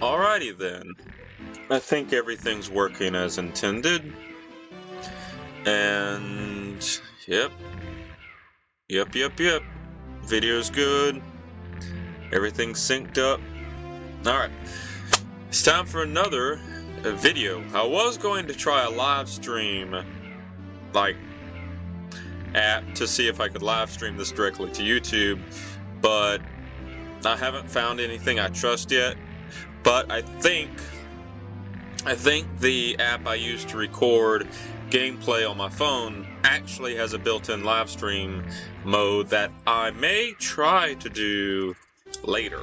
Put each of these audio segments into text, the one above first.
Alrighty then. I think everything's working as intended. And yep. Video's good. Everything's synced up. Alright. It's time for another video. I was going to try a live stream app to see if I could live stream this directly to YouTube, but I haven't found anything I trust yet. But I think the app I use to record gameplay on my phone actually has a built-in live stream mode that I may try to do later.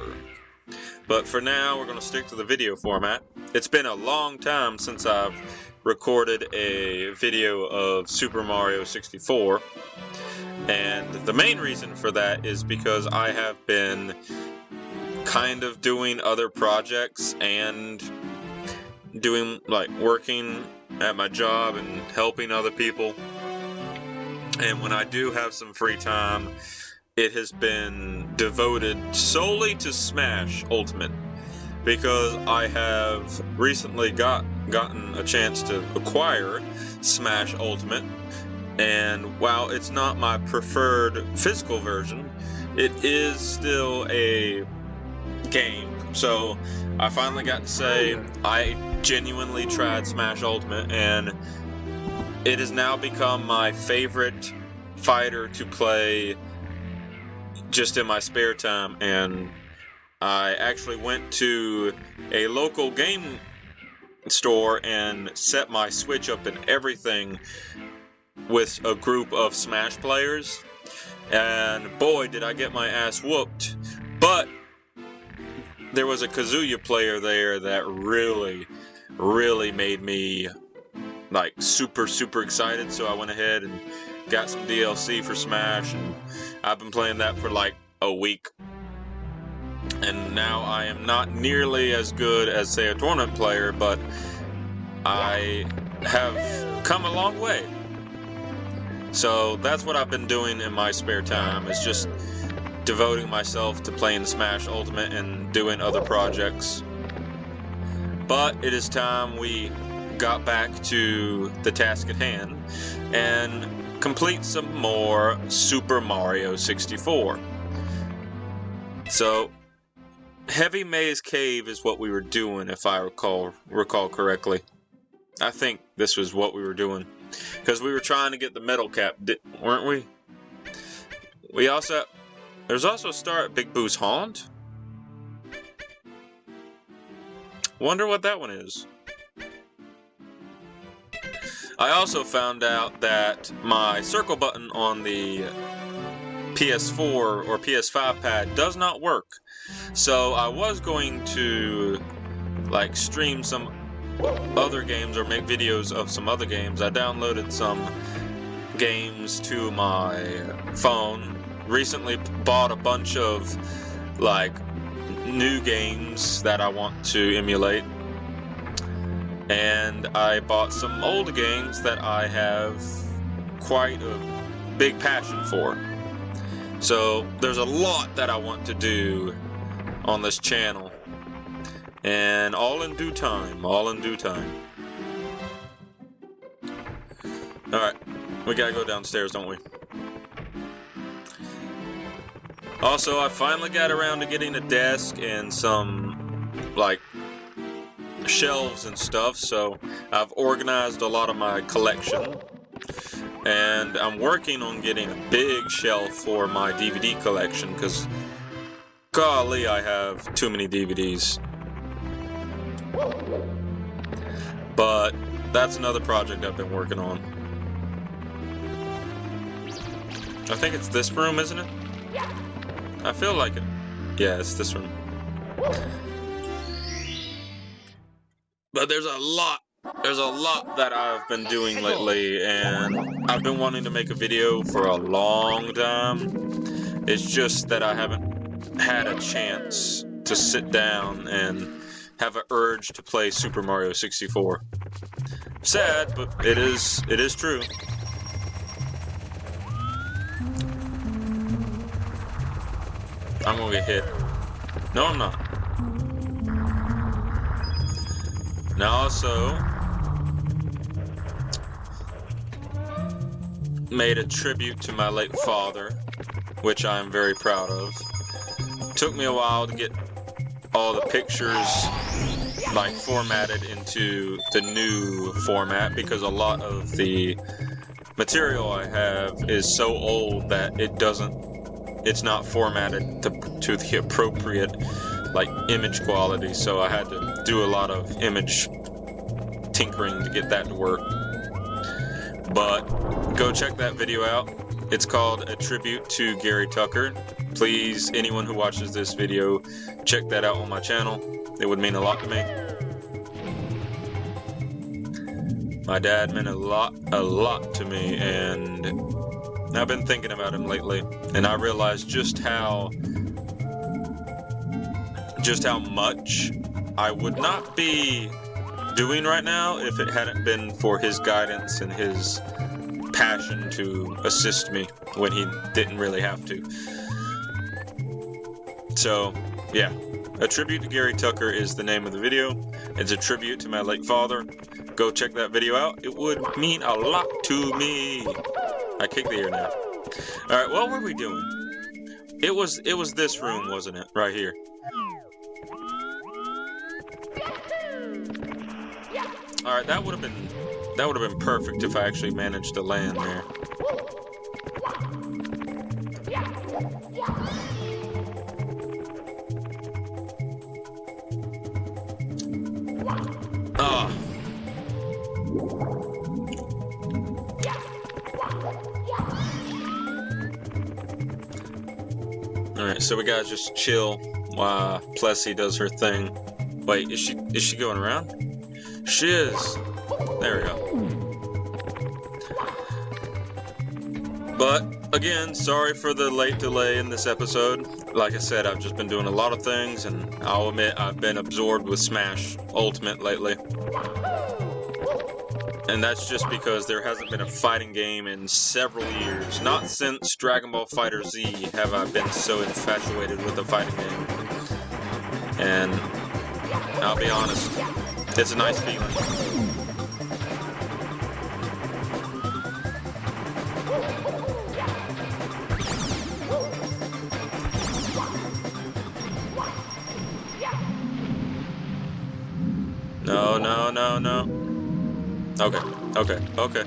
But for now, we're going to stick to the video format. It's been a long time since I've recorded a video of Super Mario 64. And the main reason for that is because I have been kind of doing other projects and doing working at my job and helping other people. And when I do have some free time, it has been devoted solely to Smash Ultimate, because I have recently gotten a chance to acquire Smash Ultimate, and while it's not my preferred physical version, it is still a game. So I finally got to say I genuinely tried Smash Ultimate, and it has now become my favorite fighter to play just in my spare time. And I actually went to a local game store and set my Switch up and everything with a group of Smash players, and boy did I get my ass whooped. But there was a Kazuya player there that really made me super excited, so I went ahead and got some DLC for Smash, and I've been playing that for a week. And now I am not nearly as good as, say, a tournament player, but I have come a long way. So that's what I've been doing in my spare time, is just devoting myself to playing Smash Ultimate and doing other projects. But it is time we got back to the task at hand and complete some more Super Mario 64. So Heavy Maze Cave is what we were doing, if I recall correctly. I think this was what we were doing, because we were trying to get the metal cap, weren't we? There's also a star at Big Boo's Haunt. Wonder what that one is. I also found out that my circle button on the PS4 or PS5 pad does not work. So I was going to stream some other games or make videos of some other games. I downloaded some games to my phone. Recently bought a bunch of new games that I want to emulate. And I bought some old games that I have quite a big passion for. So there's a lot that I want to do on this channel. And all in due time. Alright, we gotta go downstairs, don't we? Also, I finally got around to getting a desk and some, shelves and stuff, so I've organized a lot of my collection. And I'm working on getting a big shelf for my DVD collection, because, golly, I have too many DVDs. But that's another project I've been working on. I think it's this room, isn't it? I feel like it. Yeah, it's this room. But there's a lot that I've been doing lately, and I've been wanting to make a video for a long time. It's just that I haven't had a chance to sit down and have an urge to play Super Mario 64. Sad, but it is true. I'm gonna get hit. No, I'm not. Now also made a tribute to my late father, which I'm very proud of. Took me a while to get all the pictures like formatted into the new format because a lot of the material I have is so old that it's not formatted to the appropriate like image quality, so I had to do a lot of image tinkering to get that to work. But go check that video out. It's called A Tribute to Gary Tucker. Please, anyone who watches this video, check that out on my channel. It would mean a lot to me. My dad meant a lot to me, and I've been thinking about him lately, and I realized just how much I would not be doing right now if it hadn't been for his guidance and his passion to assist me when he didn't really have to. So, yeah. A Tribute to Gary Tucker is the name of the video. It's a tribute to my late father. Go check that video out. It would mean a lot to me. I kicked the air now. Alright, what were we doing? It was this room, wasn't it? Right here. Alright, that would have been perfect if I actually managed to land there. Ah. Alright, so we gotta just chill while Plessy does her thing. Wait, is she going around? She is. There we go. But again, sorry for the late delay in this episode. Like I said, I've just been doing a lot of things, and I'll admit I've been absorbed with Smash Ultimate lately. And that's just because there hasn't been a fighting game in several years. Not since Dragon Ball FighterZ have I been so infatuated with a fighting game. And I'll be honest, it's a nice feeling. No, no, no, no. Okay, okay, okay.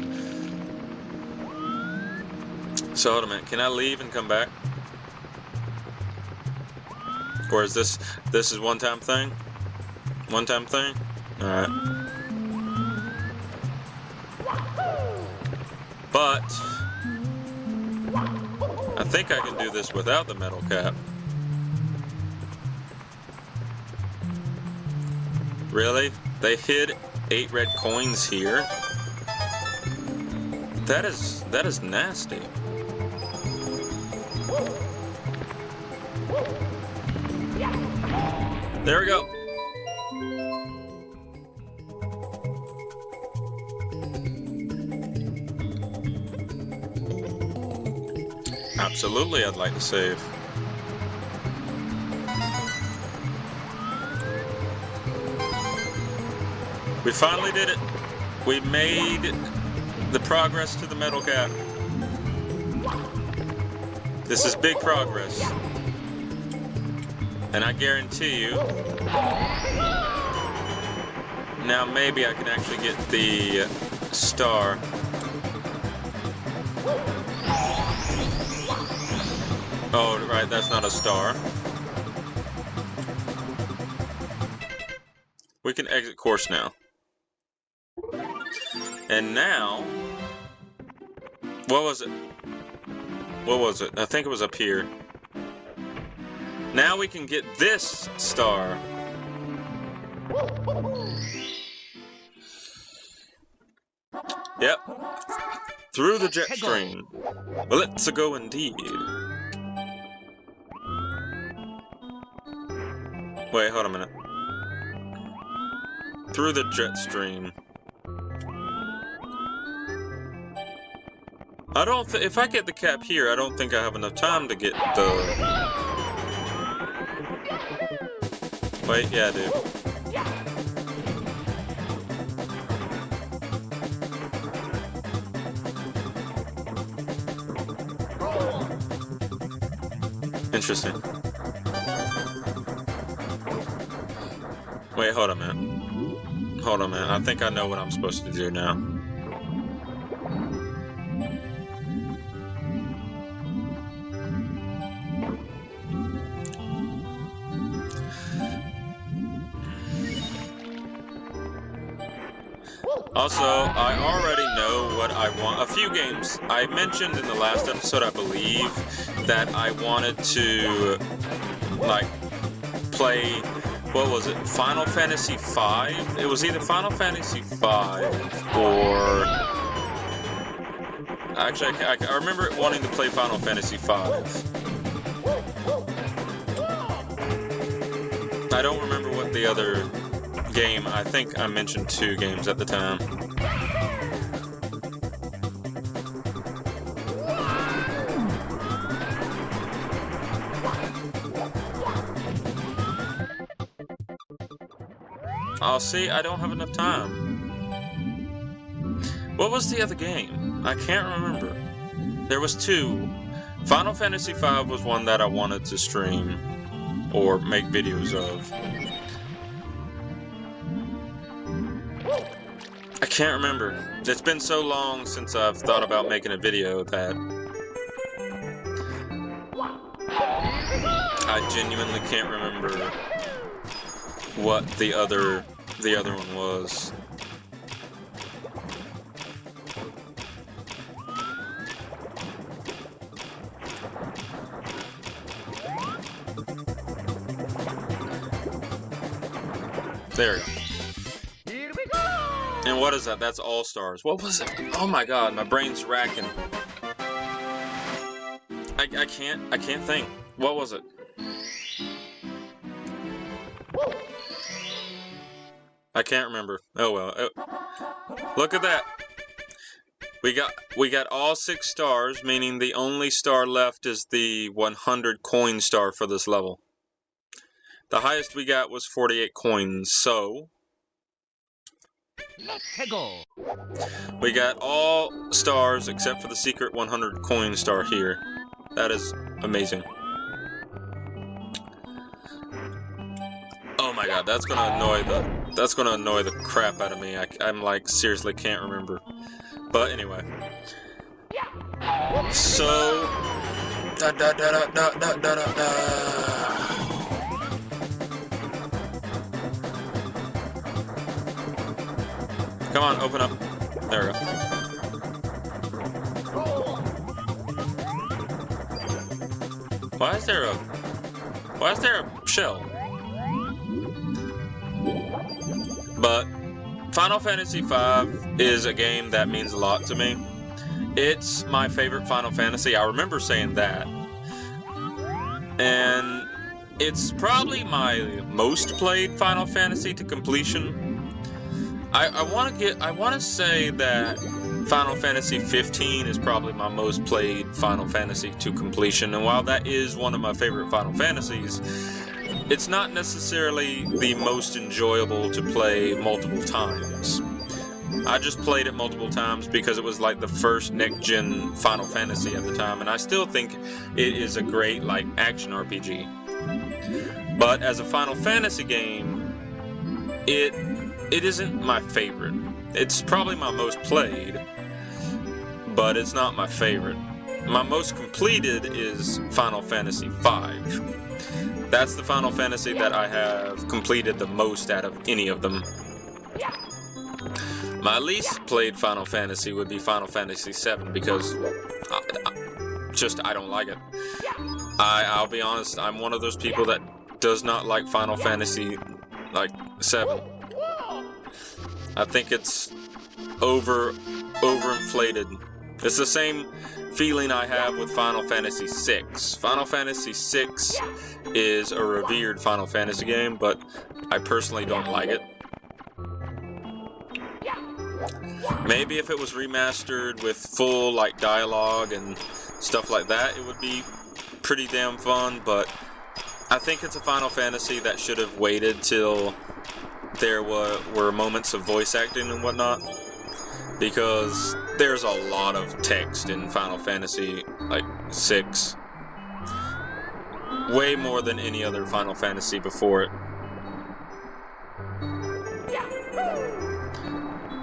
So hold a minute, can I leave and come back? Or is this is one-time thing? One-time thing? Alright. But I think I can do this without the metal cap. Really? They hid 8 red coins here? That is nasty. There we go. Absolutely, I'd like to save. We finally did it. We made the progress to the metal cap. This is big progress. And I guarantee you, now maybe I can actually get the star. Oh, right, that's not a star. We can exit course now. And now, what was it? What was it? I think it was up here. Now we can get this star. Yep. Through the jet stream. Well, let's go indeed. Wait, hold a minute. Through the jet stream. I don't if I get the cap here, I don't think I have enough time to get the... Wait, yeah, I do. Interesting. Wait, hold on, man. Hold on, man. I think I know what I'm supposed to do now. Also, I already know what I want. A few games. I mentioned in the last episode, I believe, that I wanted to, like, play, what was it, Final Fantasy V? It was either Final Fantasy V or... Actually, I remember wanting to play Final Fantasy V. I don't remember what the other game. I think I mentioned 2 games at the time. I'll see, I don't have enough time. What was the other game? I can't remember. There was 2. Final Fantasy V was one that I wanted to stream or make videos of. I can't remember. It's been so long since I've thought about making a video that I genuinely can't remember what the other one was. There we go. And what is that? That's All Stars. What was it? Oh my god, my brain's racking. I can't think. What was it? I can't remember. Oh well. Oh. Look at that. We got all 6 stars, meaning the only star left is the 100 coin star for this level. The highest we got was 48 coins, so we got all stars except for the secret 100 coin star here. That is amazing. Oh my god, that's gonna annoy the crap out of me. I'm like seriously can't remember. But anyway. So come on, open up. There we go. Why is there a shell? But Final Fantasy V is a game that means a lot to me. It's my favorite Final Fantasy. I remember saying that. And it's probably my most played Final Fantasy to completion. I want to say that Final Fantasy 15 is probably my most played Final Fantasy to completion, and while that is one of my favorite Final Fantasies, it's not necessarily the most enjoyable to play multiple times. I just played it multiple times because it was like the first next-gen Final Fantasy at the time, and I still think it is a great like action RPG. But as a Final Fantasy game, it isn't my favorite. It's probably my most played, but it's not my favorite. My most completed is Final Fantasy V. That's the Final Fantasy that I have completed the most out of any of them. My least played Final Fantasy would be Final Fantasy VII because I don't like it. I'll be honest, I'm one of those people that does not like Final Fantasy like 7. I think it's overinflated. It's the same feeling I have with Final Fantasy VI. Final Fantasy VI is a revered Final Fantasy game, but I personally don't like it. Maybe if it was remastered with full like dialogue and stuff like that, it would be pretty damn fun, but I think it's a Final Fantasy that should have waited till there were moments of voice acting and whatnot, because there's a lot of text in Final Fantasy like 6. way more than any other Final Fantasy before it.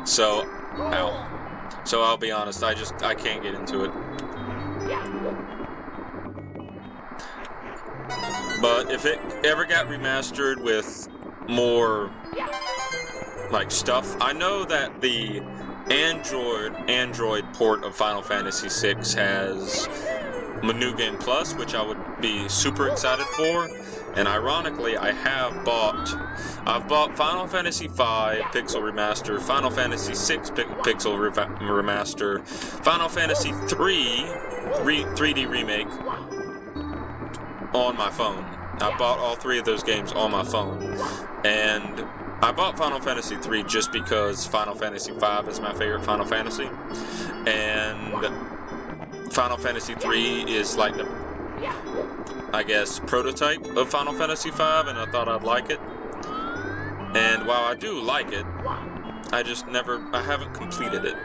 So, ow. So I'll be honest, I can't get into it. But if it ever got remastered with more, like, stuff, I know that the Android port of Final Fantasy VI has New Game Plus, which I would be super excited for. And ironically, I've bought Final Fantasy V Pixel Remaster, Final Fantasy VI Pixel Remaster, Final Fantasy III 3D Remake on my phone. I bought all three of those games on my phone. And I bought Final Fantasy III just because Final Fantasy V is my favorite Final Fantasy. And Final Fantasy III is like the, I guess, prototype of Final Fantasy V, and I thought I'd like it. And while I do like it, I haven't completed it.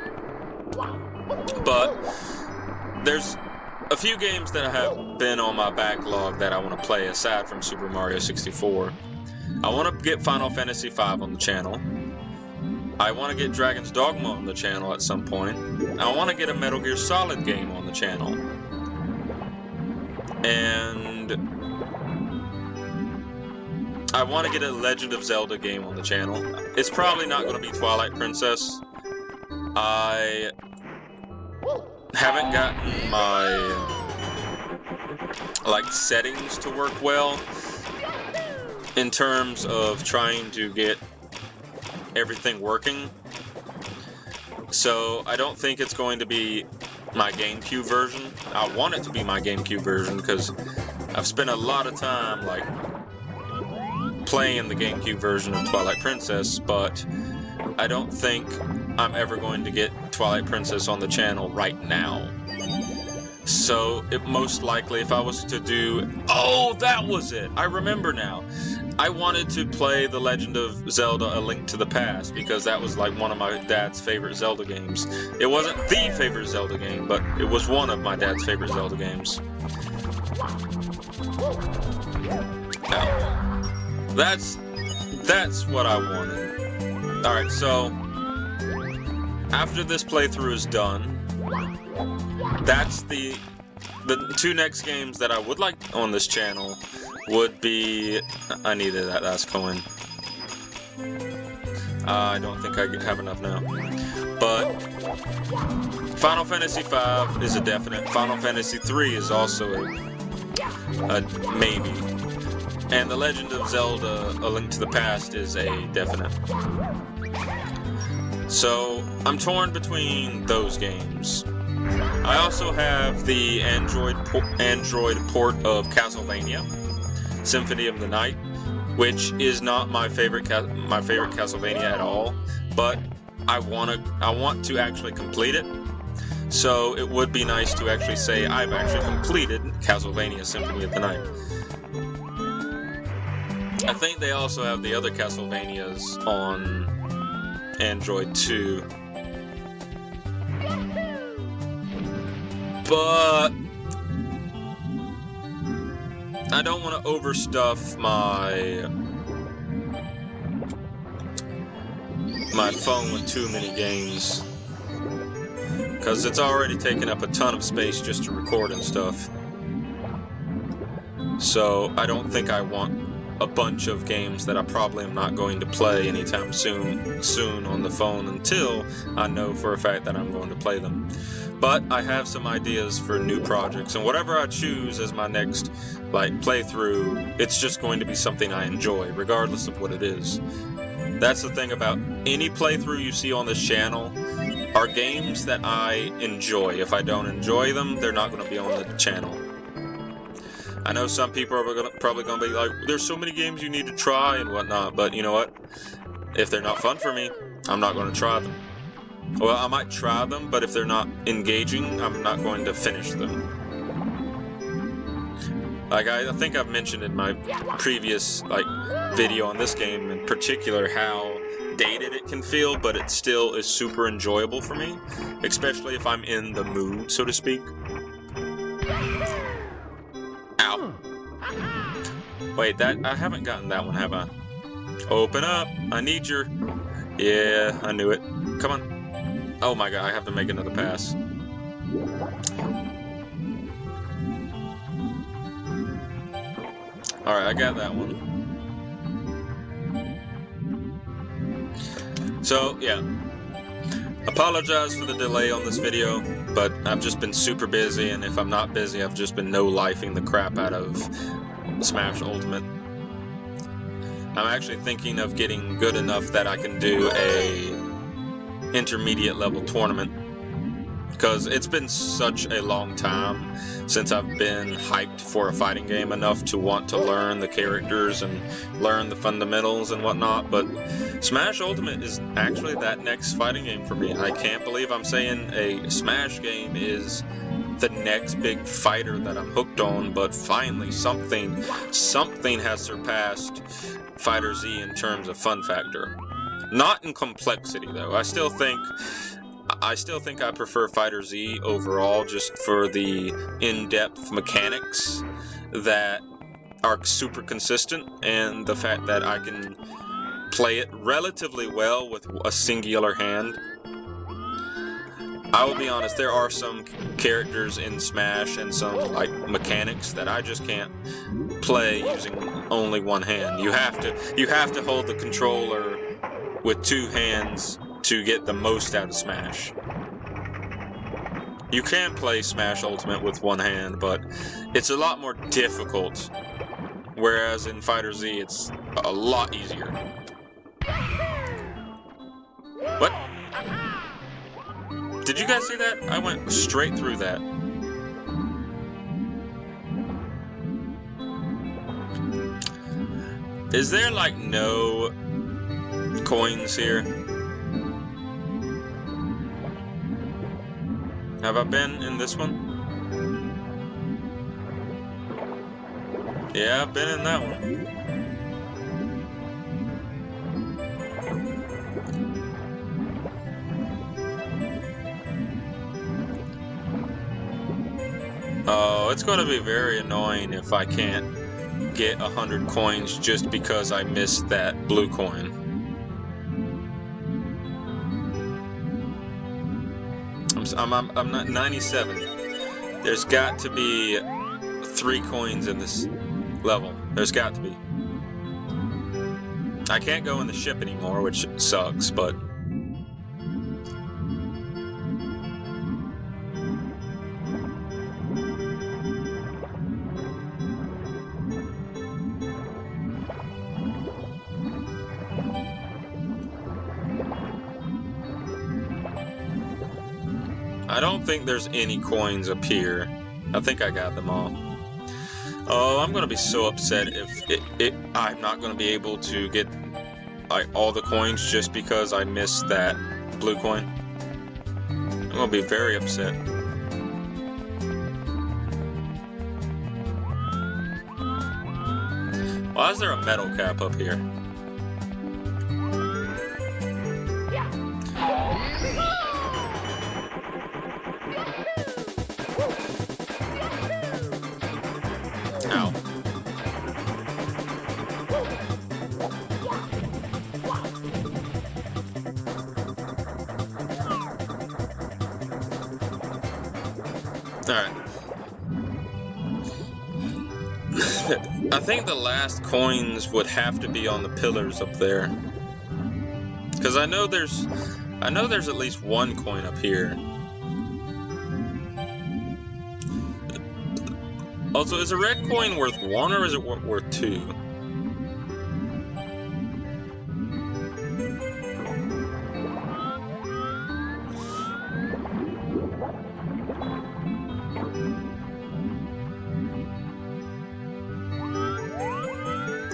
But there's a few games that have been on my backlog that I want to play aside from Super Mario 64. I want to get Final Fantasy V on the channel. I want to get Dragon's Dogma on the channel at some point. I want to get a Metal Gear Solid game on the channel. And I want to get a Legend of Zelda game on the channel. It's probably not going to be Twilight Princess. I haven't gotten my settings to work well in terms of trying to get everything working. So I don't think it's going to be my GameCube version. I want it to be my GameCube version because I've spent a lot of time playing the GameCube version of Twilight Princess, but I don't think I'm ever going to get Twilight Princess on the channel right now. So it most likely, if I was to do... Oh, that was it! I remember now. I wanted to play The Legend of Zelda: A Link to the Past because that was like one of my dad's favorite Zelda games. It wasn't the favorite Zelda game, but it was one of my dad's favorite Zelda games. Ow. That's what I wanted. Alright, so after this playthrough is done, that's the two next games that I would like on this channel would be... I needed that last coin. I don't think I have enough now. But Final Fantasy V is a definite. Final Fantasy III is also a maybe. And The Legend of Zelda: A Link to the Past is a definite. So I'm torn between those games. I also have the Android port of Castlevania Symphony of the Night, which is not my favorite Castlevania at all, but I want to actually complete it. So it would be nice to actually say I've actually completed Castlevania Symphony of the Night. I think they also have the other Castlevanias on Android too. But I don't want to overstuff my phone with too many games, because it's already taken up a ton of space just to record and stuff. So I don't think I want a bunch of games that I probably am not going to play anytime soon on the phone until I know for a fact that I'm going to play them. But I have some ideas for new projects, and whatever I choose as my next playthrough, it's just going to be something I enjoy, regardless of what it is. That's the thing about any playthrough you see on this channel are games that I enjoy. If I don't enjoy them, they're not going to be on the channel. I know some people are probably going to be like, there's so many games you need to try and whatnot, but you know what? If they're not fun for me, I'm not going to try them. Well, I might try them, but if they're not engaging, I'm not going to finish them. Like, I think I've mentioned in my previous, video on this game in particular how dated it can feel, but it still is super enjoyable for me, especially if I'm in the mood, so to speak. Ow. Wait, that I haven't gotten that one, have I? Open up! I need your... Yeah, I knew it. Come on. Oh my god, I have to make another pass. Alright, I got that one. So, yeah. Apologize for the delay on this video, but I've just been super busy, and if I'm not busy, I've just been no-lifing the crap out of Smash Ultimate. I'm actually thinking of getting good enough that I can do a intermediate level tournament, because it's been such a long time since I've been hyped for a fighting game enough to want to learn the characters and learn the fundamentals and whatnot, but Smash Ultimate is actually that next fighting game for me. I can't believe I'm saying a Smash game is the next big fighter that I'm hooked on, but finally something has surpassed Fighter Z in terms of fun factor. Not in complexity though. I still think I prefer Fighter Z overall, just for the in-depth mechanics that are super consistent, and the fact that I can play it relatively well with a singular hand. I will be honest, there are some characters in Smash and some like mechanics that I just can't play using only one hand. You have to hold the controller with two hands to get the most out of Smash. You can play Smash Ultimate with one hand, but it's a lot more difficult, whereas in Fighter Z it's a lot easier. What? Did you guys see that? I went straight through that. Is there like no coins here? Have I been in this one? Yeah, I've been in that one. Oh, it's going to be very annoying if I can't get 100 coins just because I missed that blue coin. I'm not 97. There's got to be 3 coins in this level. There's got to be. I can't go in the ship anymore, which sucks, but... I don't think there's any coins up here. I think I got them all. Oh, I'm gonna be so upset if I'm not gonna be able to get like all the coins just because I missed that blue coin. I'm gonna be very upset. Why is there a metal cap up here? Ow. Alright. I think the last coins would have to be on the pillars up there. Because I know there's at least one coin up here. Also, is a red coin worth 1 or is it worth 2?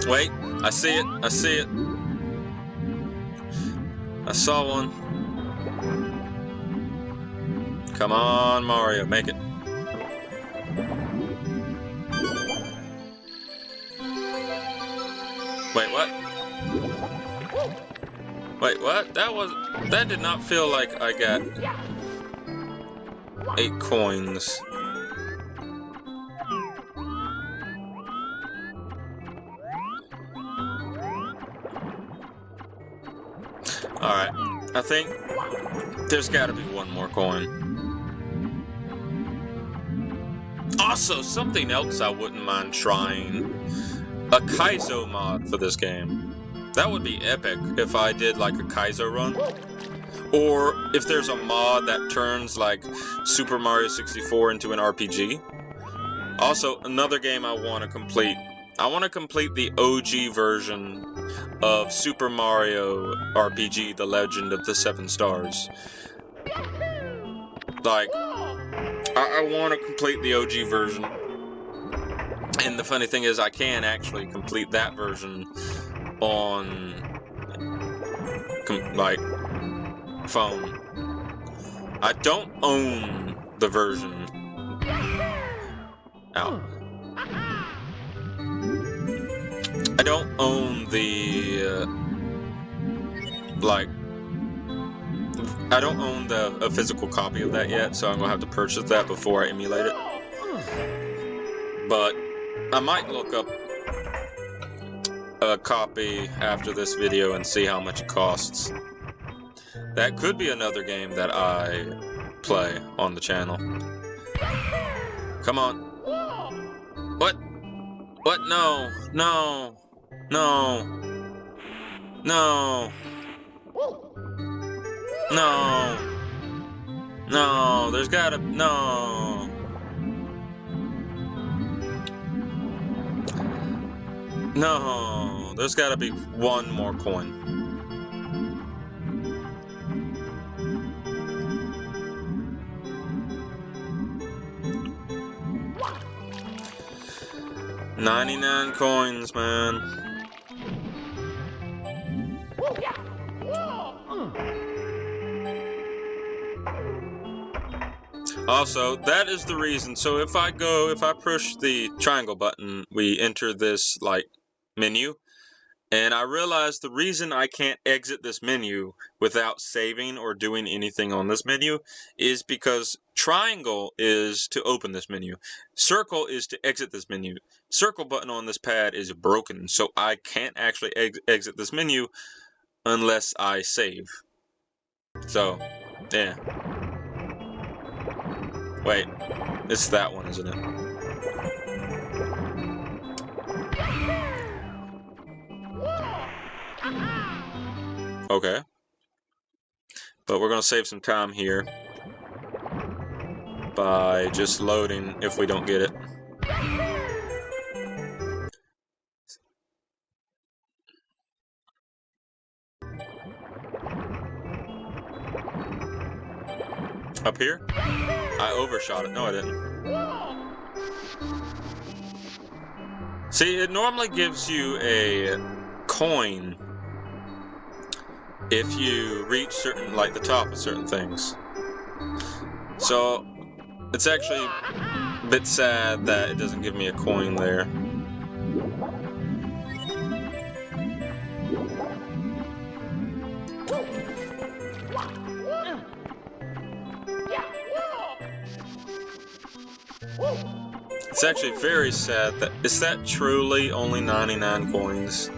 Wait, I see it. I see it. I saw one. Come on, Mario, make it. Wait, what? Wait, what? That did not feel like I got 8 coins. Alright, I think there's gotta be one more coin. Also, something else I wouldn't mind trying. A Kaizo mod for this game. That would be epic if I did like a Kaizo run. Or if there's a mod that turns like Super Mario 64 into an RPG. Also, another game I want to complete. I want to complete the OG version of Super Mario RPG, The Legend of the Seven Stars. Like, I want to complete the OG version. And the funny thing is, I can actually complete that version on, like, phone. I don't own the version. Ow. I don't own the, like, I don't own a physical copy of that yet, so I'm gonna have to purchase that before I emulate it. But I might look up a copy after this video and see how much it costs. That could be another game that I play on the channel. Come on. What? What? No. No. No. No. No. No. There's gotta... No. No. There's gotta be one more coin. $99 coins, man. Also, that is the reason. So if I push the triangle button, we enter this, like, menu. And I realize the reason I can't exit this menu without saving or doing anything on this menu is because triangle is to open this menu. Circle is to exit this menu. Circle button on this pad is broken, so I can't actually exit this menu unless I save. So, yeah. Wait, it's that one, isn't it? Okay. But we're gonna save some time here by just loading if we don't get it. Up here? I overshot it. No, I didn't. See, it normally gives you a coin if you reach certain, like the top of certain things. So, it's actually a bit sad that it doesn't give me a coin there. It's actually very sad that is that truly only 99 coins.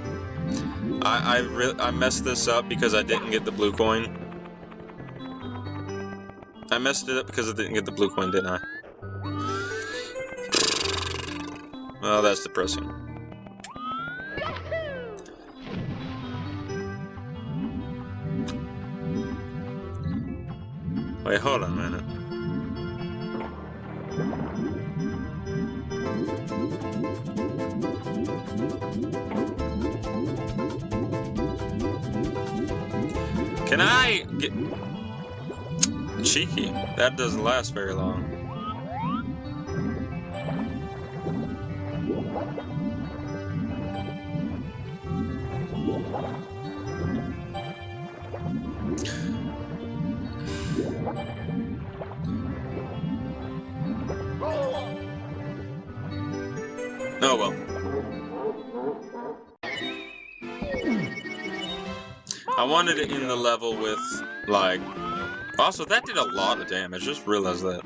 I messed this up because I didn't get the blue coin. I messed it up because I didn't get the blue coin, didn't I? Well, that's depressing. Wait, hold on a minute. Can I get... Cheeky. That doesn't last very long. Oh well. I wanted it in the level with, like... Also, that did a lot of damage, just realized that.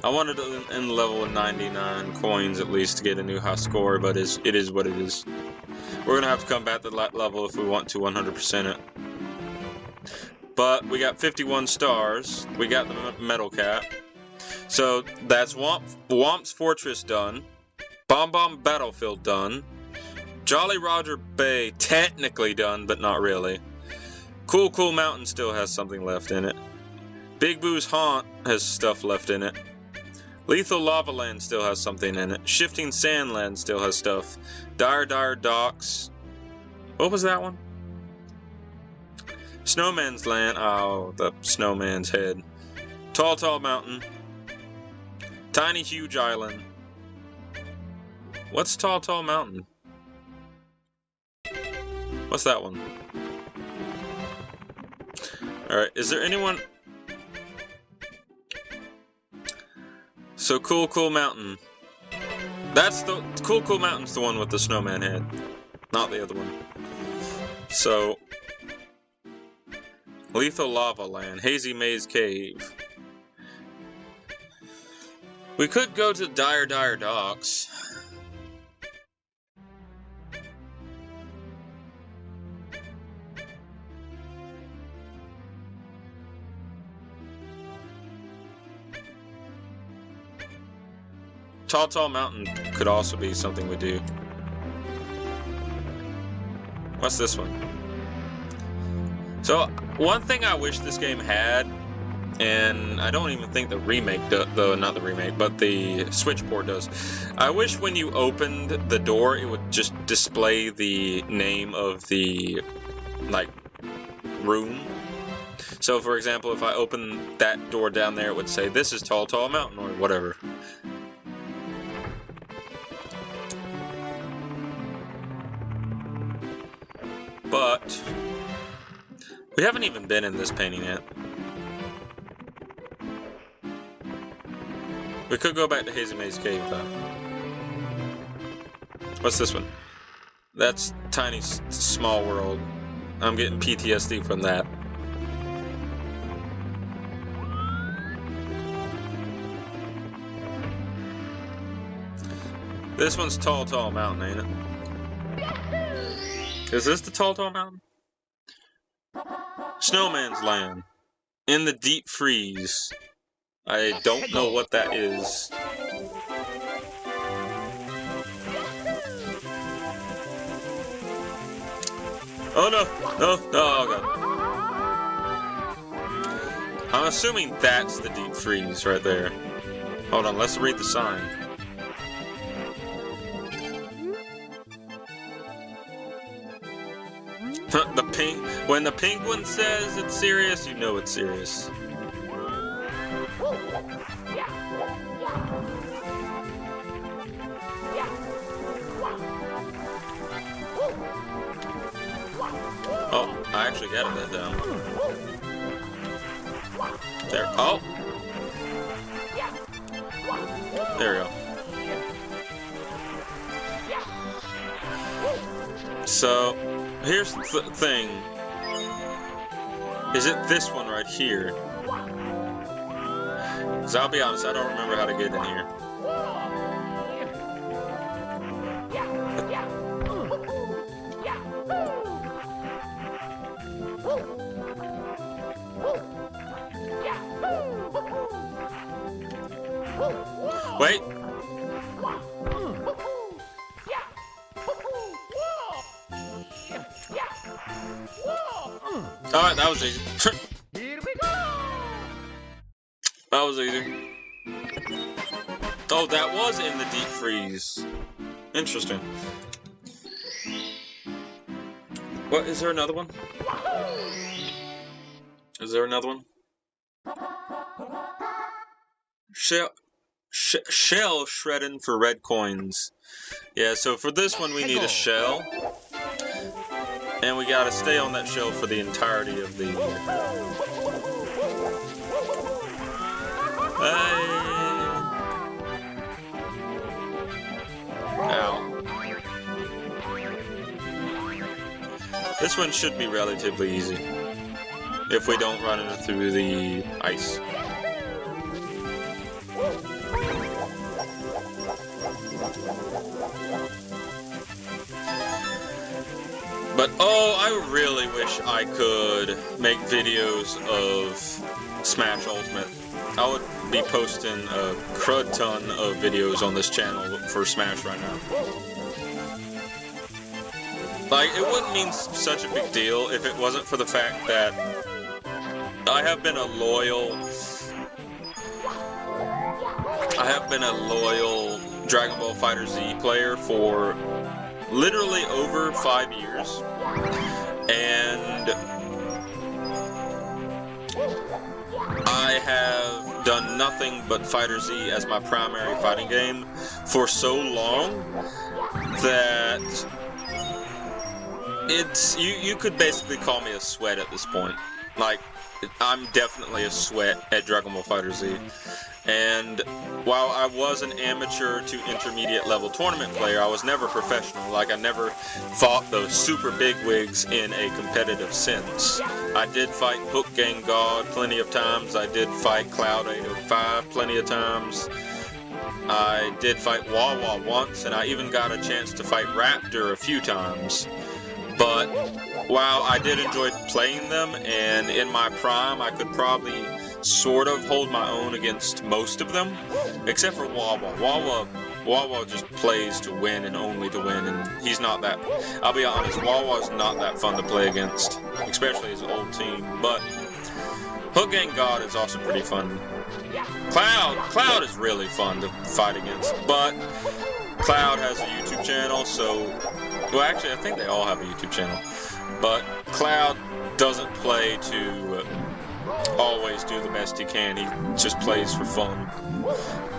I wanted it in the level with 99 coins at least to get a new high score, but it is what it is. We're gonna have to come back to that level if we want to 100% it. But we got 51 stars. We got the metal cap. So that's Womp's Fortress done. Bomb Bomb Battlefield done. Jolly Roger Bay technically done, but not really. Cool Cool Mountain still has something left in it. Big Boo's Haunt has stuff left in it. Lethal Lava Land still has something in it. Shifting Sand Land still has stuff. Dire Dire Docks. What was that one? Snowman's Land. Oh, the Snowman's Head. Tall Tall Mountain. Tiny Huge Island. What's Tall Tall Mountain? What's that one? Alright, is there anyone... So Cool Cool Mountain. That's the... Cool Cool Mountain's the one with the snowman head. Not the other one. So... Lethal Lava Land. Hazy Maze Cave. We could go to Dire Dire Docks. Tall Tall Mountain could also be something we do. What's this one? So, one thing I wish this game had, and I don't even think the remake, not the remake, but the Switch port does. I wish when you opened the door, it would just display the name of the, like, room. So, for example, if I open that door down there, it would say, "This is Tall Tall Mountain," or whatever. But we haven't even been in this painting yet. We could go back to Hazy Maze Cave, though. What's this one? That's Tiny Small World. I'm getting PTSD from that. This one's Tall Tall Mountain, ain't it? Is this the Tall Tall Mountain? Snowman's Land. In the Deep Freeze. I don't know what that is. Oh no! No! Oh god. I'm assuming that's the Deep Freeze right there. Hold on, let's read the sign. When the penguin says it's serious, you know it's serious. Oh, I actually got that down. There. Oh! There we go. So, here's the thing. Is it this one right here? Because I'll be honest, I don't remember how to get in here. Wait! Alright, that was easy. Here we go. That was easy. Oh, that was in the Deep Freeze. Interesting. What, is there another one? Is there another one? Shell shredding for red coins. Yeah, so for this one we need a shell. And we gotta stay on that shell for the entirety of the... Ow. This one should be relatively easy. If we don't run it through the ice. But oh, I really wish I could make videos of Smash Ultimate. I would be posting a crud ton of videos on this channel for Smash right now. Like, it wouldn't mean such a big deal if it wasn't for the fact that I have been a loyal Dragon Ball FighterZ player for literally over 5 years, and I have done nothing but FighterZ as my primary fighting game for so long that it's you could basically call me a sweat at this point. Like, I'm definitely a sweat at Dragon Ball FighterZ. And while I was an amateur to intermediate level tournament player, I was never professional. Like, I never fought those super bigwigs in a competitive sense. I did fight Hook Gang God plenty of times. I did fight Cloud 805 plenty of times. I did fight Wawa once, and I even got a chance to fight Raptor a few times. But while I did enjoy playing them, and in my prime I could probably sort of hold my own against most of them, except for Wawa. Wawa just plays to win and only to win, and he's not that, I'll be honest, Wawa's not that fun to play against, especially his old team. But Hook Gang God is also pretty fun. Cloud is really fun to fight against, but Cloud has a YouTube channel, so, well, actually I think they all have a YouTube channel, but Cloud doesn't play to always do the best he can. He just plays for fun,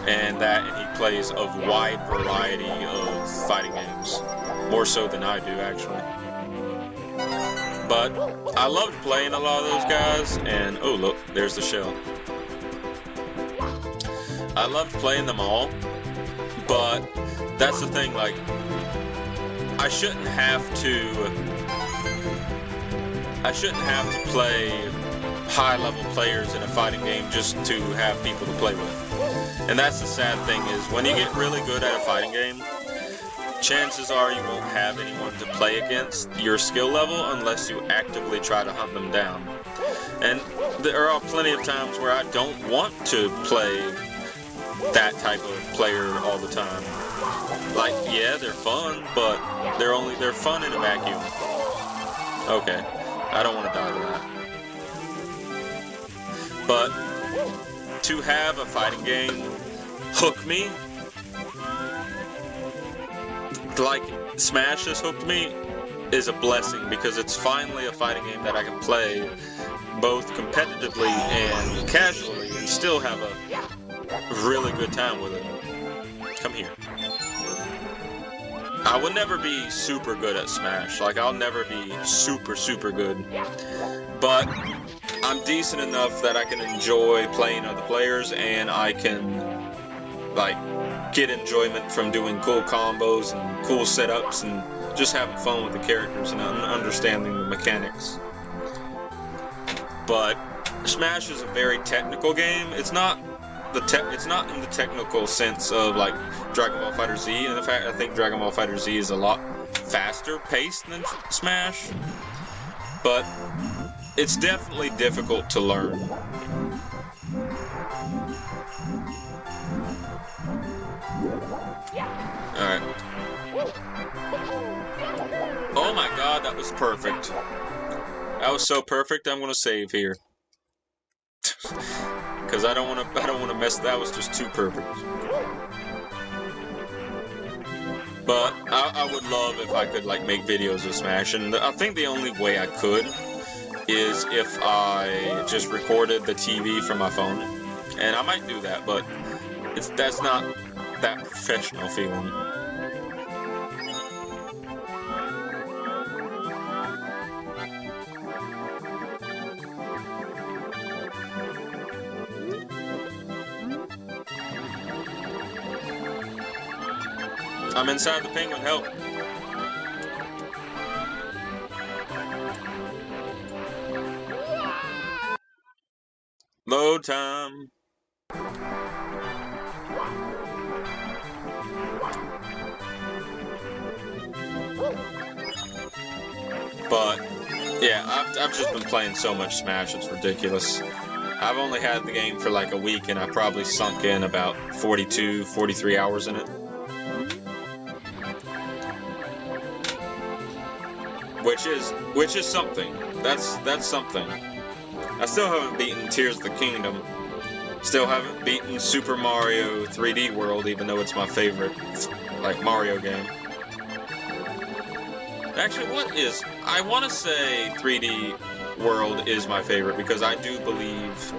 and he plays a wide variety of fighting games, more so than I do actually. But I loved playing a lot of those guys, and oh look, there's the shell. I loved playing them all, but that's the thing, like, I shouldn't have to play high-level players in a fighting game just to have people to play with. And that's the sad thing, is when you get really good at a fighting game, chances are you won't have anyone to play against your skill level unless you actively try to hunt them down. And there are plenty of times where I don't want to play that type of player all the time. Like, yeah, they're fun, but they're fun in a vacuum. Okay, I don't want to die to that. But to have a fighting game hook me, like Smash has hooked me, is a blessing, because it's finally a fighting game that I can play both competitively and casually and still have a really good time with it. Come here. I will never be super good at Smash. Like, I'll never be super good. But I'm decent enough that I can enjoy playing other players, and I can, like, get enjoyment from doing cool combos and cool setups and just having fun with the characters and understanding the mechanics. But Smash is a very technical game. It's not in the technical sense of like Dragon Ball FighterZ, and in fact I think Dragon Ball FighterZ is a lot faster paced than Smash, but it's definitely difficult to learn. Alright. Oh my god, that was perfect. That was so perfect, I'm gonna save here. Because I don't wanna mess. That was just too perfect. But I would love if I could like make videos of Smash, and I think the only way I could is if I just recorded the TV from my phone, and I might do that, but that's not that professional feeling. I'm inside the penguin, help. Load time. But yeah, I've just been playing so much Smash, it's ridiculous. I've only had the game for like a week, and I probably sunk in about 42, 43 hours in it. Which is something. That's something. I still haven't beaten Tears of the Kingdom. Still haven't beaten Super Mario 3D World, even though it's my favorite, like, Mario game. Actually, I want to say 3D World is my favorite, because I do believe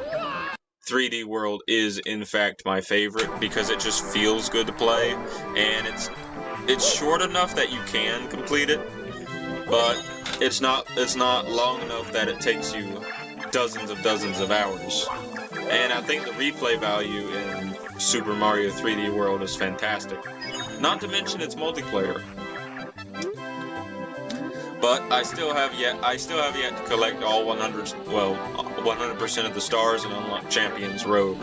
3D World is, in fact, my favorite, because it just feels good to play, and it's short enough that you can complete it, but it's not long enough that it takes you dozens of hours. And I think the replay value in Super Mario 3D World is fantastic. Not to mention its multiplayer. But I still have yet to collect all 100% of the stars and unlock Champion's Road.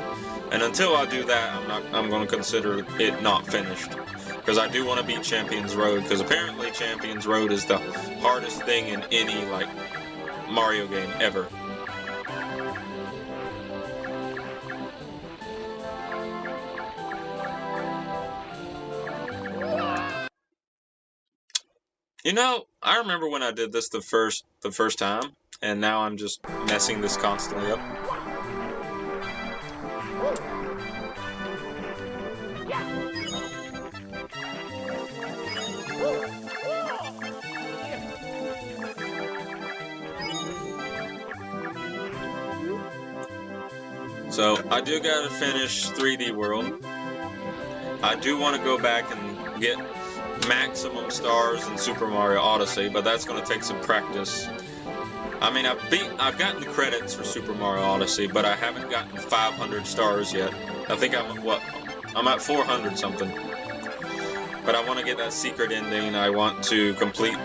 And until I do that, I'm going to consider it not finished. Because I do want to beat Champion's Road, because apparently Champion's Road is the hardest thing in any, like, Mario game ever. You know, I remember when I did this the first time, and now I'm just messing this constantly up. So, I do gotta finish 3D World. I do want to go back and get maximum stars in Super Mario Odyssey, but that's going to take some practice. I mean, I've gotten the credits for Super Mario Odyssey, but I haven't gotten 500 stars yet. I think I'm at 400 something. But I want to get that secret ending. I want to complete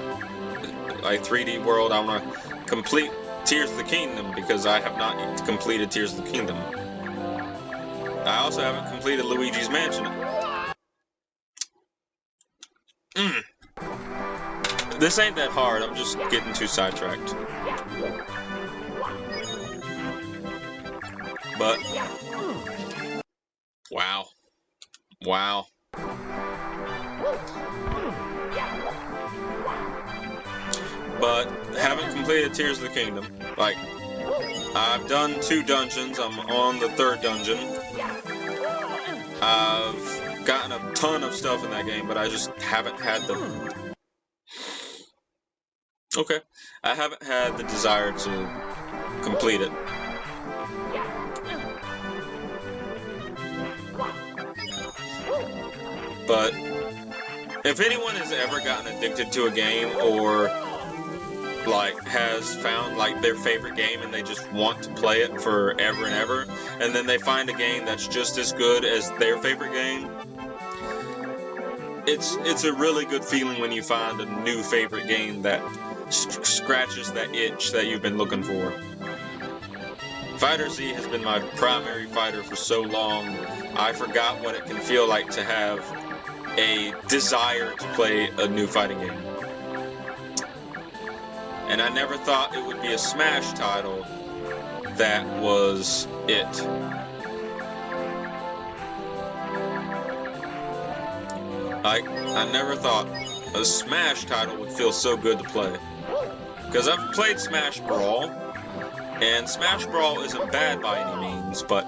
like 3D World. I want to complete Tears of the Kingdom, because I have not completed Tears of the Kingdom. I also haven't completed Luigi's Mansion. This ain't that hard, I'm just getting too sidetracked. But, wow. Wow. But, haven't completed Tears of the Kingdom. Like, I've done 2 dungeons, I'm on the 3rd dungeon. I've gotten a ton of stuff in that game, but I just haven't had the... Okay. I haven't had the desire to complete it. But if anyone has ever gotten addicted to a game, or like has found like their favorite game and they just want to play it forever and ever, and then they find a game that's just as good as their favorite game, it's a really good feeling when you find a new favorite game that scratches that itch that you've been looking for. Fighter Z has been my primary fighter for so long, I forgot what it can feel like to have a desire to play a new fighting game. And I never thought it would be a Smash title that was it. I never thought a Smash title would feel so good to play. Because I've played Smash Brawl, and Smash Brawl isn't bad by any means, but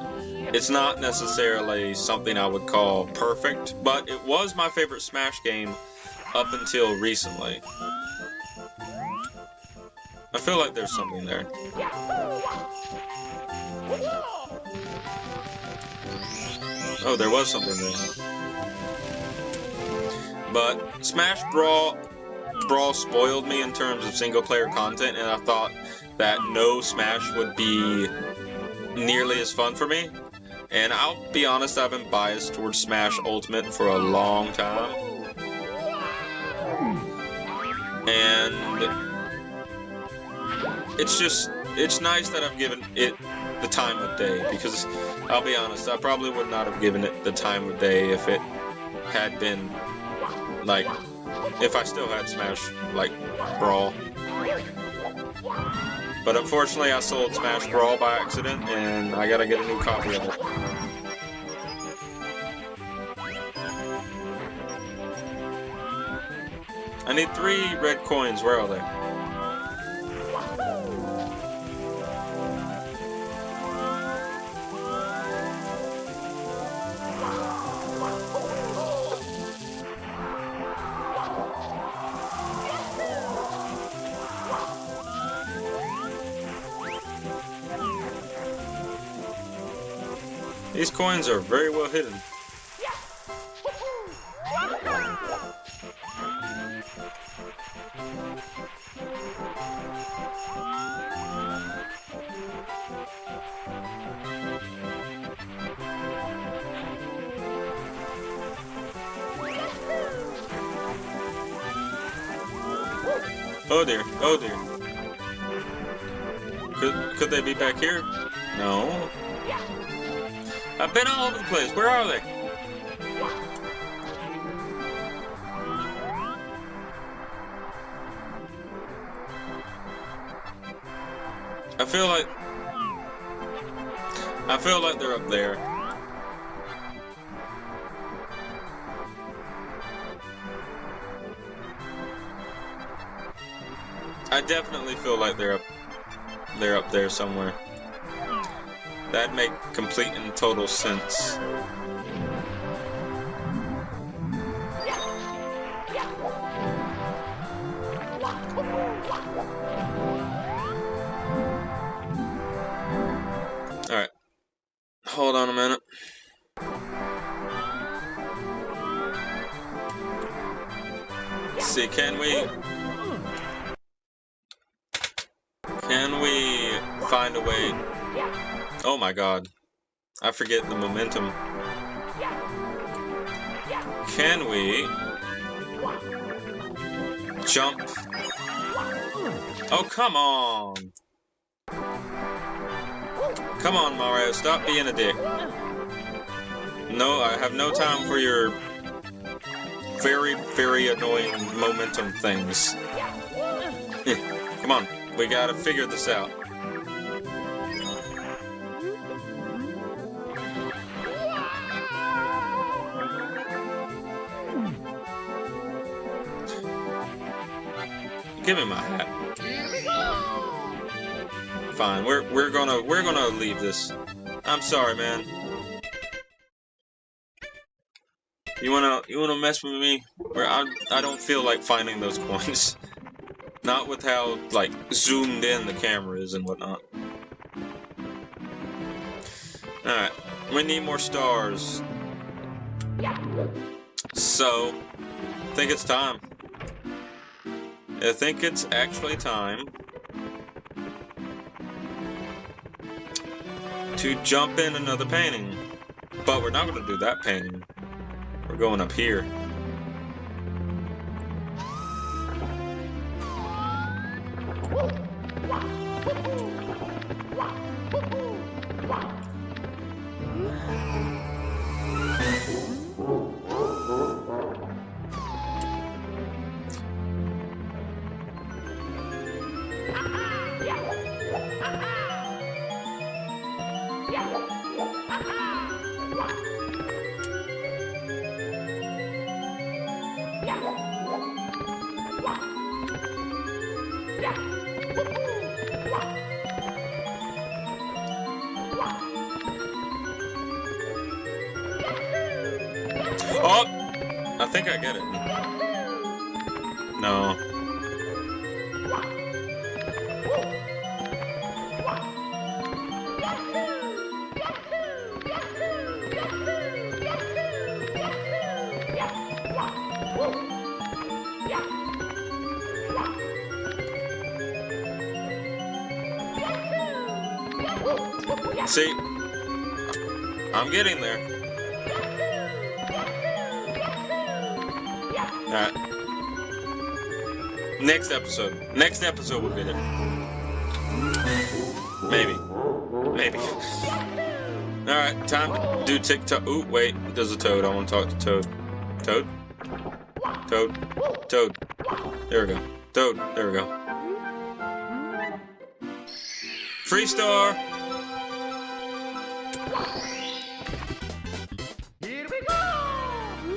it's not necessarily something I would call perfect, but it was my favorite Smash game up until recently. I feel like there's something there. Oh, there was something there. But Smash Brawl spoiled me in terms of single-player content, and I thought that no Smash would be nearly as fun for me. And I'll be honest, I've been biased towards Smash Ultimate for a long time. And it's nice that I've given it the time of day, because I'll be honest, I probably would not have given it the time of day if it had been, like, if I still had Smash, like, Brawl. But unfortunately, I sold Smash Brawl by accident, and I gotta get a new copy of it. I need 3 red coins. Where are they? These coins are very well hidden. Oh dear, oh dear. Could they be back here? No. I've been all over the place. Where are they? I feel like they're up there. I definitely feel like they're up there somewhere. That'd make complete and total sense. Alright. Hold on a minute. Let's see, can we find a way? Oh my god. I forget the momentum. Can we jump? Oh, come on. Come on, Mario, stop being a dick. No, I have no time for your very, very annoying momentum things. Come on, we gotta figure this out. Give me my hat. Fine, we're gonna leave this. I'm sorry, man. You wanna mess with me? I don't feel like finding those coins. Not with how like zoomed in the camera is and whatnot. Alright, we need more stars. So, I think it's time. I think it's actually time to jump in another painting. But we're not going to do that painting. We're going up here. Oh! I think I get it. No. See? I'm getting there. Alright. Next episode we'll get it. Maybe. Alright, time to do TikTok. Ooh, wait, there's a Toad. I want to talk to Toad. Toad? Toad? Toad. There we go. Toad, there we go. Free star! Here we go!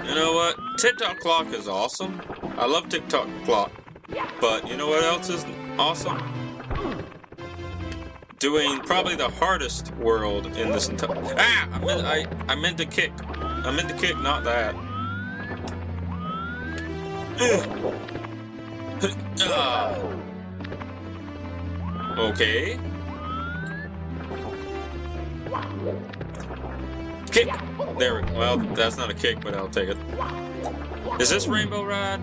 You know what? TikTok clock is awesome. I love TikTok clock. But you know what else is awesome? Doing probably the hardest world in this entire... Ah! I meant to kick. I meant to kick, not that. Okay. Kick! There we go. Well, that's not a kick, but I'll take it. Is this Rainbow Ride?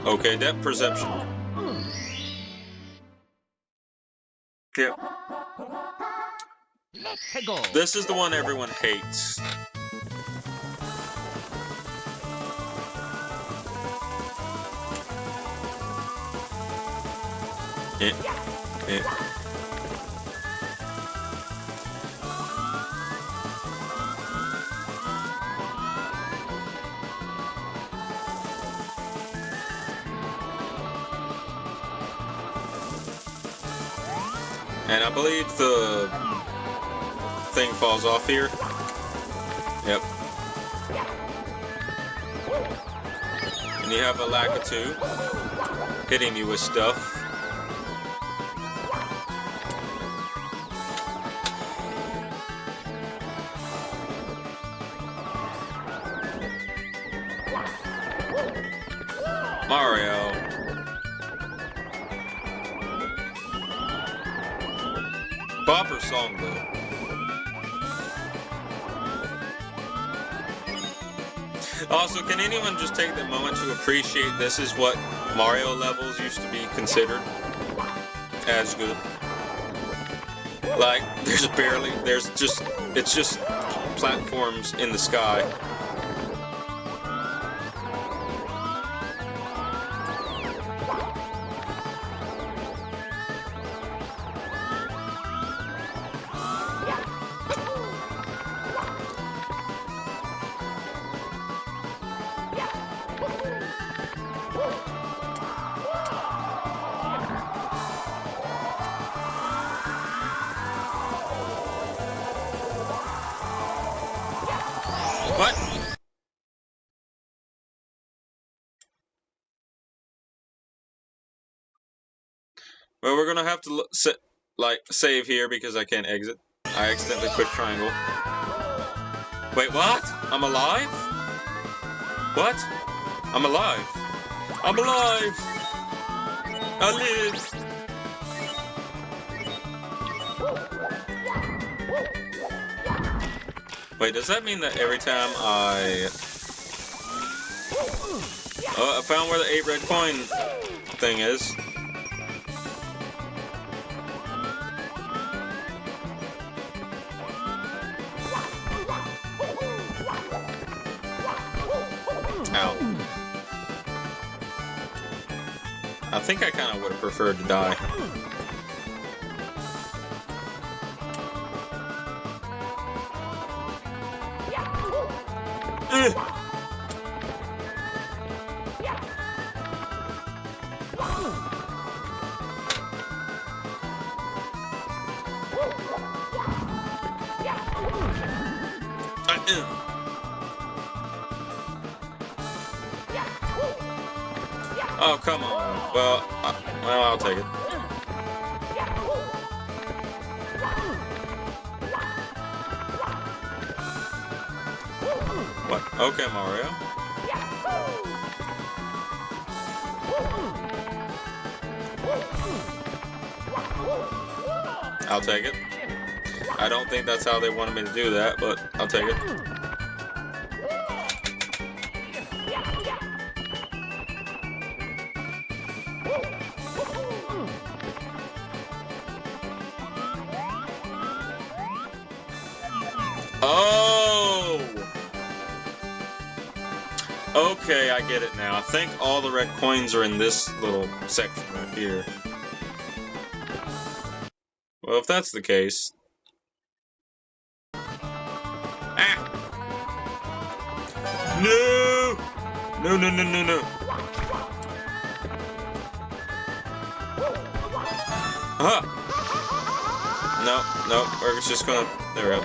Okay, depth perception. Yep. Let's go! This is the one everyone hates. Yeah. And I believe the thing falls off here. Yep. And you have a Lakitu hitting you with stuff. Mario. Bopper song though. Also, can anyone just take the moment to appreciate this is what Mario levels used to be considered as good? Like, it's just platforms in the sky. What? Well, we're gonna have to save here because I can't exit. I accidentally pushed triangle. Wait, what? I'm alive? What? I'm alive. I'm alive! I live! Wait, does that mean that every time I... Oh, I found where the 8 red coin thing is. Ow. I think I kind of would have preferred to die. Oh, come on. Well, I'll take it. What? Okay, Mario. I'll take it. I don't think that's how they wanted me to do that, but I'll take it. Oh! Okay, I get it now. I think all the red coins are in this little section right here. Well, if that's the case... Ah! No! No, no, no, no, no. Huh. No, no, we're just gonna... There we go.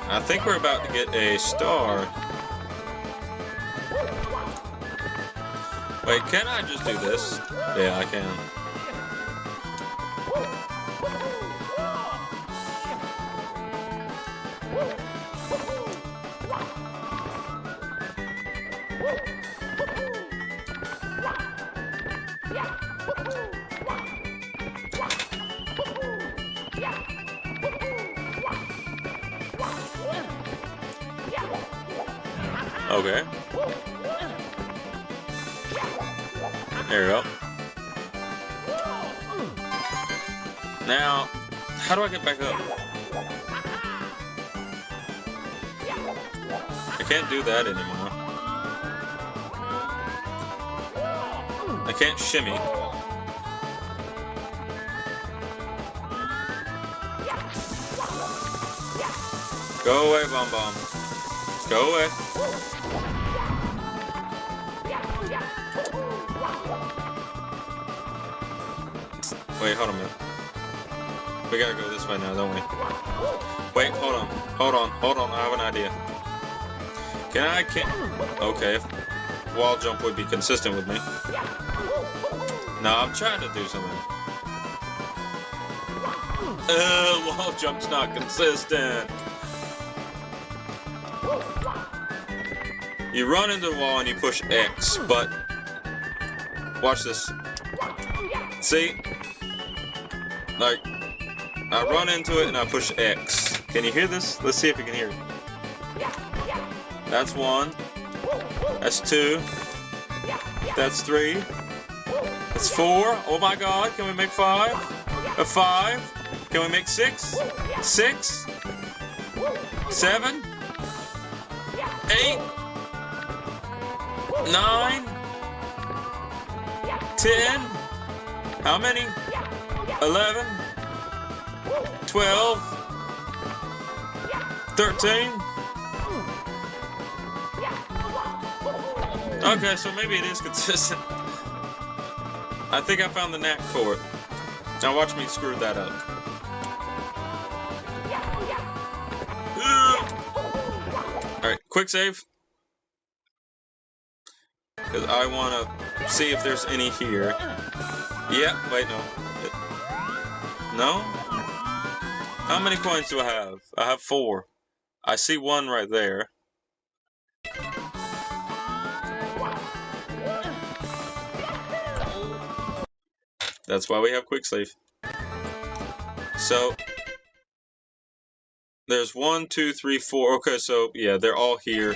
I think we're about to get a star. Wait, can I just do this? Yeah, I can. Okay. There we go. Now, how do I get back up? I can't do that anymore. I can't shimmy. Go away, Bomb Bomb. Go away. Wait, hold on a minute. We gotta go this way now, don't we? Wait, hold on. Hold on, hold on, I have an idea. Okay, if wall jump would be consistent with me. No, I'm trying to do something. Wall jump's not consistent. You run into the wall and you push X, but... Watch this. See? Like, I run into it and I push X. Can you hear this? Let's see if you can hear it. That's 1. That's 2. That's 3. That's 4. Oh my god, can we make 5? A 5? Can we make 6? 6? 7? 8? 9? 10? How many? 11? 12? 13? Okay, so maybe it is consistent. I think I found the knack for it. Now watch me screw that up. Alright, quick save. Because I want to see if there's any here. Yeah, wait, no. No? How many coins do I have? I have 4. I see 1 right there. That's why we have quick save. So there's 1, 2, 3, 4. Okay, so yeah, they're all here.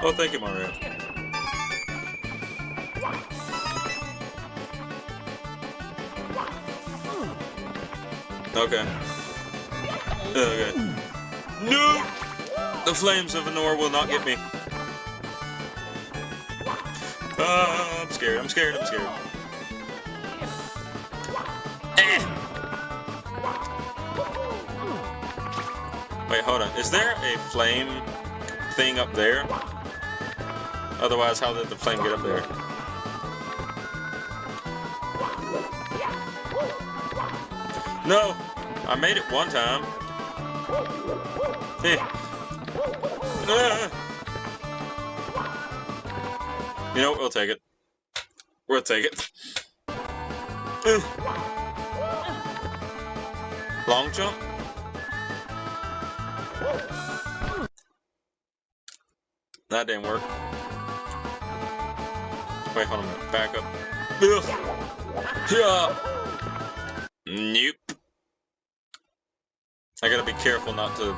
Oh, thank you, Mario. Okay. Okay. No! The flames of Anor will not get me. I'm scared, I'm scared, I'm scared. Wait, hold on. Is there a flame thing up there? Otherwise, how did the flame get up there? No! I made it one time. You know what? We'll take it. We'll take it. Long jump? That didn't work. Wait, hold on a minute. Back up. Yeah. Nope. I gotta be careful not to,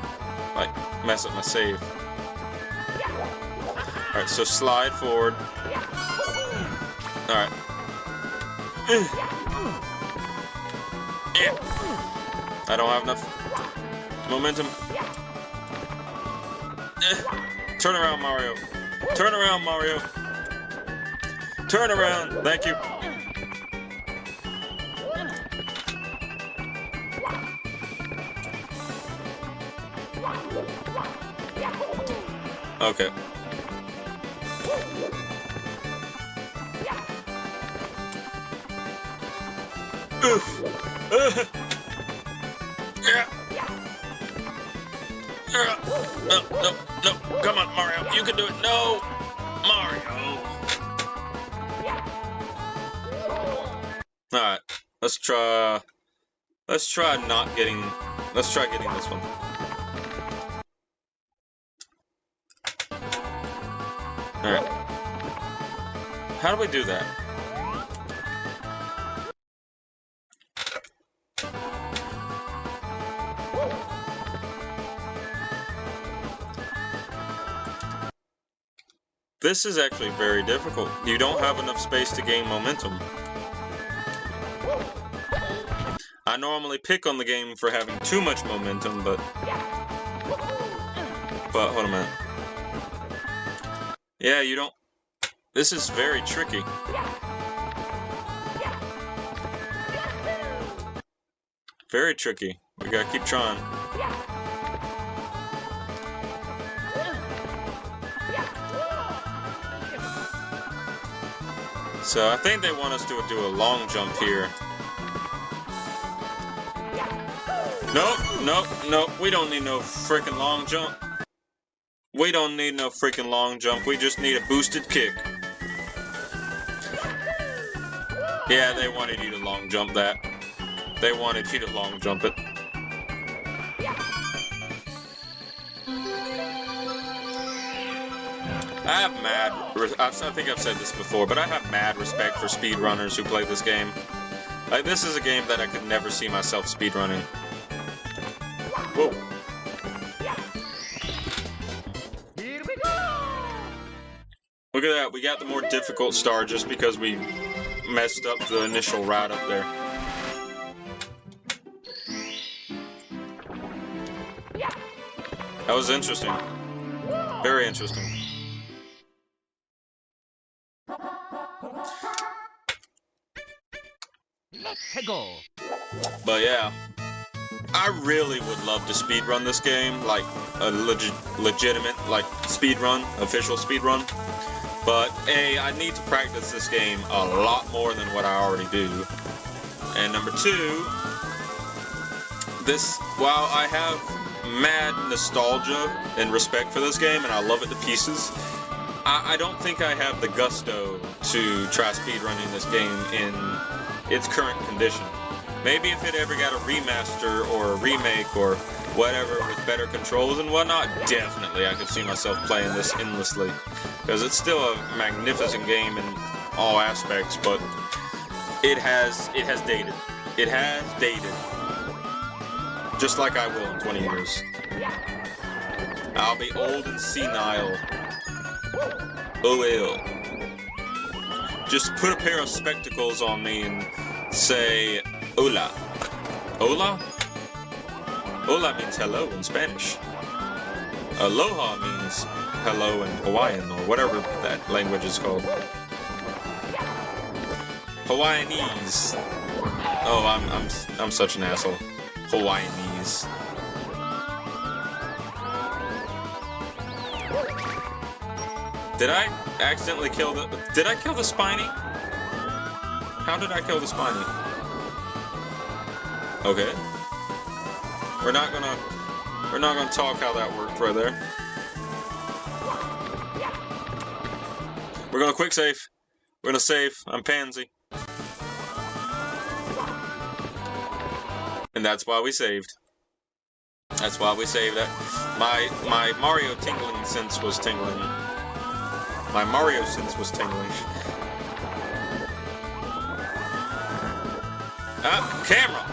like, mess up my save. Alright, so slide forward. Alright. Yeah. I don't have enough momentum. Turn around, Mario. Turn around, Mario. Turn around. Thank you. Okay. Oof. Yeah. No. Come on, Mario. You can do it. No, Mario. All right. Let's try not getting. Let's try getting this one. All right. How do we do that? This is actually very difficult. You don't have enough space to gain momentum. I normally pick on the game for having too much momentum, but hold on a minute. Yeah, you don't. This is very tricky. Very tricky. We gotta keep trying. So I think they want us to do a long jump here. Nope. We don't need no freaking long jump. We don't need no freaking long jump. We just need a boosted kick. Yeah, they wanted you to long jump that. They wanted you to long jump it. I think I've said this before, but I have mad respect for speedrunners who play this game. Like, this is a game that I could never see myself speedrunning. Whoa. Look at that, we got the more difficult star just because we messed up the initial route up there. That was interesting. Very interesting. Let's go. But yeah, I really would love to speedrun this game, like a legitimate, like speedrun, official speedrun. But A, I need to practice this game a lot more than what I already do. And number two, while I have mad nostalgia and respect for this game, and I love it to pieces, I don't think I have the gusto to try speedrunning this game in its current condition. Maybe if it ever got a remaster or a remake or whatever with better controls and whatnot, definitely I could see myself playing this endlessly. Because it's still a magnificent game in all aspects, but it has dated. It has dated. Just like I will in 20 years. I'll be old and senile. Oh well. Just put a pair of spectacles on me and say, hola. Hola? Hola means hello in Spanish. Aloha means hello in Hawaiian, or whatever that language is called. Hawaiianese. Oh, I'm such an asshole. Hawaiianese. Did I accidentally kill the... Did I kill the Spiny? How did I kill the Spiny? Okay. We're not gonna talk how that worked right there. We're gonna quick save. We're gonna save. I'm Pansy. And that's why we saved. That's why we saved that. My Mario tingling sense was tingling. My Mario sense was tingling. Camera!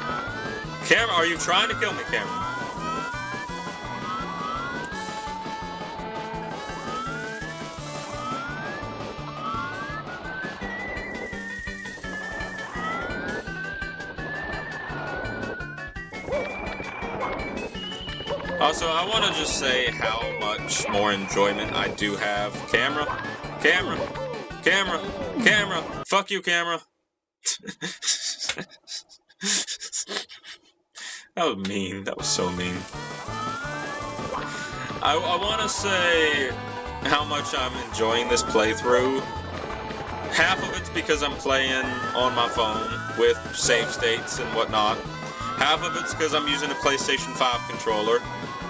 Camera, are you trying to kill me, Camera? Also, I want to just say how much more enjoyment I do have. Camera, camera, camera, camera. Fuck you, camera. That was mean. That was so mean. I want to say how much I'm enjoying this playthrough. Half of it's because I'm playing on my phone with save states and whatnot. Half of it's because I'm using a PlayStation 5 controller,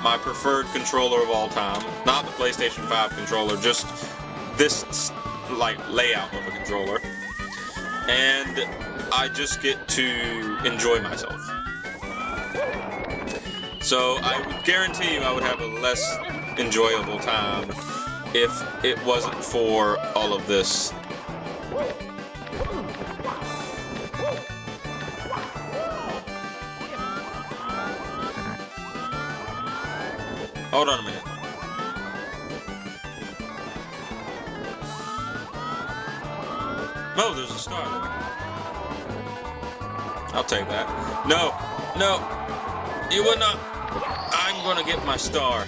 my preferred controller of all time. Not the PlayStation 5 controller, just this like layout of a controller. And I just get to enjoy myself. So I would guarantee you I would have a less enjoyable time if it wasn't for all of this. Hold on a minute. Oh, there's a star there. I'll take that. No, no, you would not. I'm gonna get my star.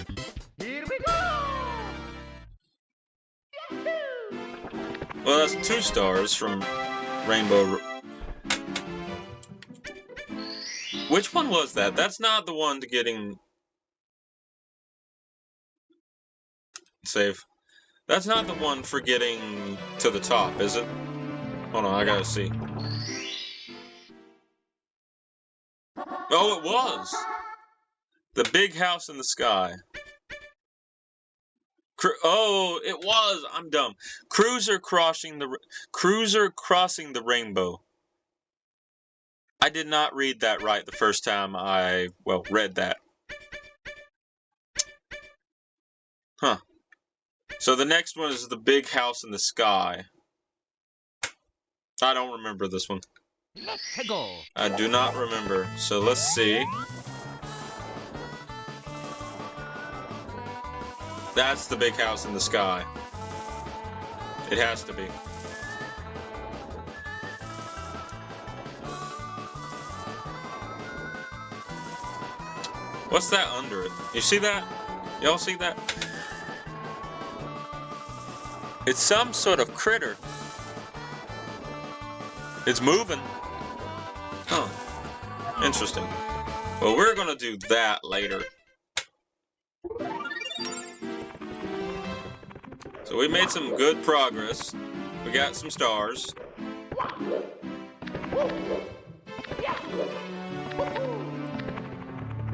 Here we go! Well, that's 2 stars from Rainbow. Which one was that? That's not the one to getting... Save. That's not the one for getting to the top, is it? Hold on, I gotta see. Oh, it was! The big house in the sky. Oh, it was! I'm dumb. Cruiser crossing the rainbow. I did not read that right the first time I, well, read that. Huh. So the next one is the big house in the sky. I don't remember this one. Let's go! I do not remember. So let's see. That's the big house in the sky. It has to be. What's that under it? You see that? Y'all see that? It's some sort of critter. It's moving. Huh. Interesting. Well, we're gonna do that later. So we made some good progress. We got some stars.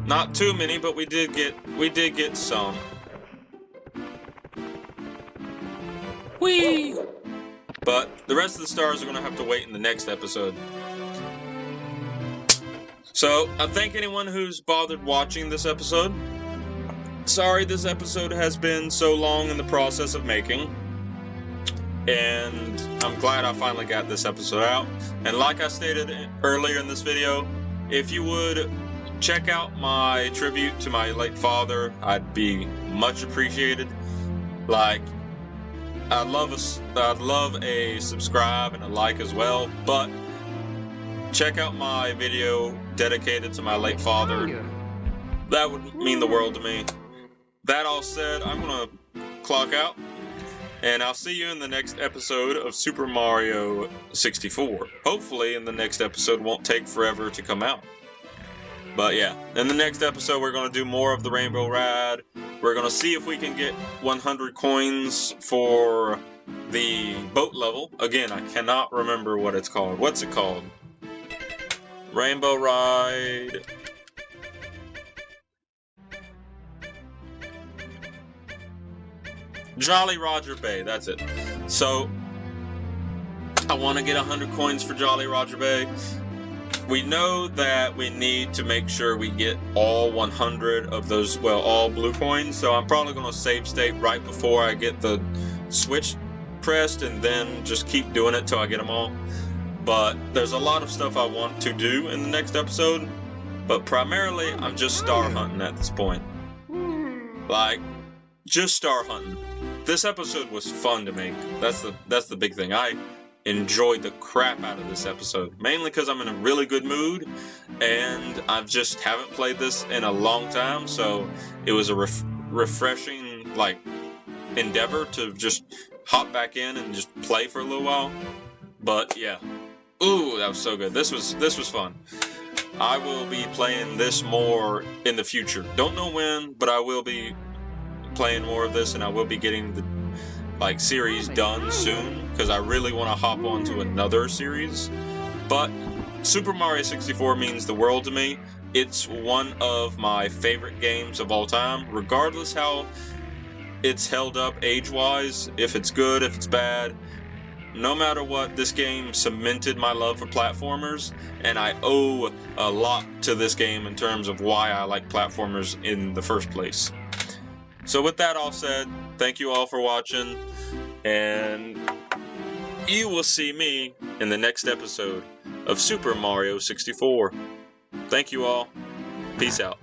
Not too many, but we did get some. Whee! But the rest of the stars are gonna have to wait in the next episode. So I thank anyone who's bothered watching this episode. Sorry this episode has been so long in the process of making. And I'm glad I finally got this episode out. And like I stated earlier in this video, if you would check out my tribute to my late father, I'd be much appreciated. Like, I'd love a subscribe and a like as well, but check out my video dedicated to my late father. That would mean the world to me. That all said, I'm gonna clock out, and I'll see you in the next episode of Super Mario 64. Hopefully, in the next episode won't take forever to come out. But yeah, in the next episode, we're gonna do more of the Rainbow Ride. We're gonna see if we can get 100 coins for the boat level. Again, I cannot remember what it's called. What's it called? Rainbow Ride. Jolly Roger Bay, that's it. So, I want to get 100 coins for Jolly Roger Bay. We know that we need to make sure we get all 100 of those, well, all blue coins. So I'm probably going to save state right before I get the switch pressed and then just keep doing it till I get them all. But there's a lot of stuff I want to do in the next episode. But primarily, I'm just star hunting at this point. Like, just star hunting. This episode was fun to make. That's the big thing. I enjoyed the crap out of this episode. Mainly because I'm in a really good mood, and I just haven't played this in a long time, so it was a refreshing, like, endeavor to just hop back in and just play for a little while. But yeah, ooh, that was so good. This was fun. I will be playing this more in the future. Don't know when, but I will be playing more of this, and I will be getting the series done soon, because I really want to hop on to another series. But Super Mario 64 means the world to me. It's one of my favorite games of all time, regardless how it's held up age-wise, if it's good, if it's bad. No matter what, this game cemented my love for platformers, and I owe a lot to this game in terms of why I like platformers in the first place. So with that all said, thank you all for watching, and you will see me in the next episode of Super Mario 64. Thank you all. Peace out.